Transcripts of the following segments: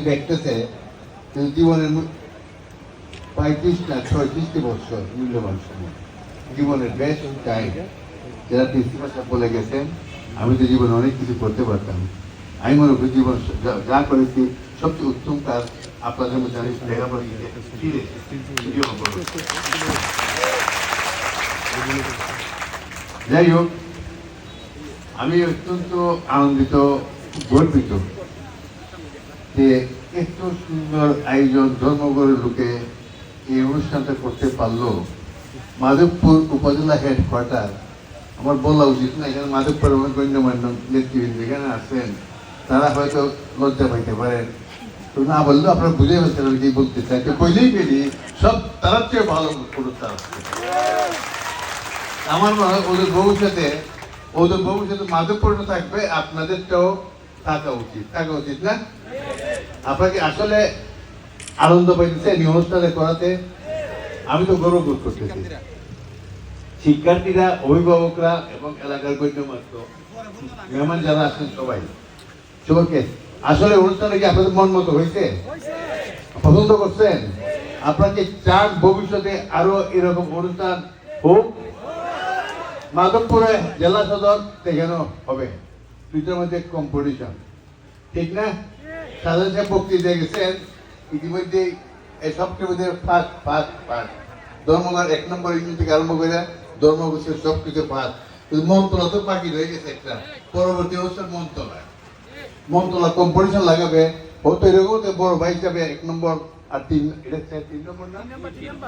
দেখতেছে জীবনের 35 না 36টি বছর মূল্যবান সময়, জীবনের বেস্ট টাইম। যারা প্রিন্সিপাল সাহেব বলে গেছেন, আমি তো জীবনে অনেক কিছু করতে পারতাম। আমি মনে করি জীবন যা করেছি সবচেয়ে উত্তম কাজ আপনাদের মধ্যে আমি লেখাপড়া যাই হোক, আমি অত্যন্ত আনন্দিত, গর্বিত যে এত সুন্দর আয়োজন ধর্মগড়ের লোকে এই অনুষ্ঠানটা করতে পারলো। মাধবপুর উপজেলা হেডকোয়ার্টার, আমার বলা উচিত না, এখানে মাধবপুর গণ্যমান্য নেতৃবৃন্দ এখানে আসছেন, তারা হয়তো লজ্জা পাইতে পারেন, তো না বললেও আপনারা বুঝে ফেলছেন আমি কি বলতে চাই। তো কইলেই পেলি সব তার চেয়ে ভালো অনুষ্ঠান আসছে। আমার মনে হয় ওদের ভবিষ্যতে মাধবপুরটা থাকবে, আপনাদেরটাও থাকা উচিত না? আপনাকে আসলে আনন্দ পাইতেছে এই অনুষ্ঠানে করাতে, আমি তো গৌরব বোধ করতেছি। শিক্ষার্থীরা, অভিভাবকরা এবং এলাকার গণ্যমান্য মেহমান যারা আসেন সবাইকে আসলে অনুষ্ঠানে কি আপনাদের মন মতো হয়েছে? পছন্দ করছেন? আপনাকে চান ভবিষ্যতে আরো এরকম অনুষ্ঠান হোক? মাধবপুরে জেলা সদর যেন হবে, দুইটার মধ্যে কম্পিটিশন, ঠিক না? সাধারণ সাহেব বক্তৃতা গেছেন ইতিমধ্যে, এই সবচেয়ে মধ্যে ফার্স্ট ধর্মঘট 1 নম্বর ইউনিট থেকে আরম্ভ করে ধর্মঘটের সবকিছু ফার্স্ট। মনতলা তো বাকি রয়ে গেছে একটা, পরবর্তী অনুষ্ঠান মনতলা কম্পিটিশন লাগাবে, হয়তো এরকম বড় ভাই হিসাবে 1 নম্বর আর 3 নম্বর না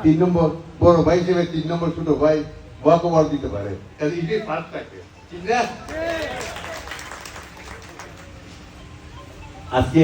3 নম্বর বড় ভাই হিসেবে 3 নম্বর ছোট ভাই ওয়াক ওভার দিতে পারে, এটাই ফার্স্ট থাকে, ঠিক না? আজকে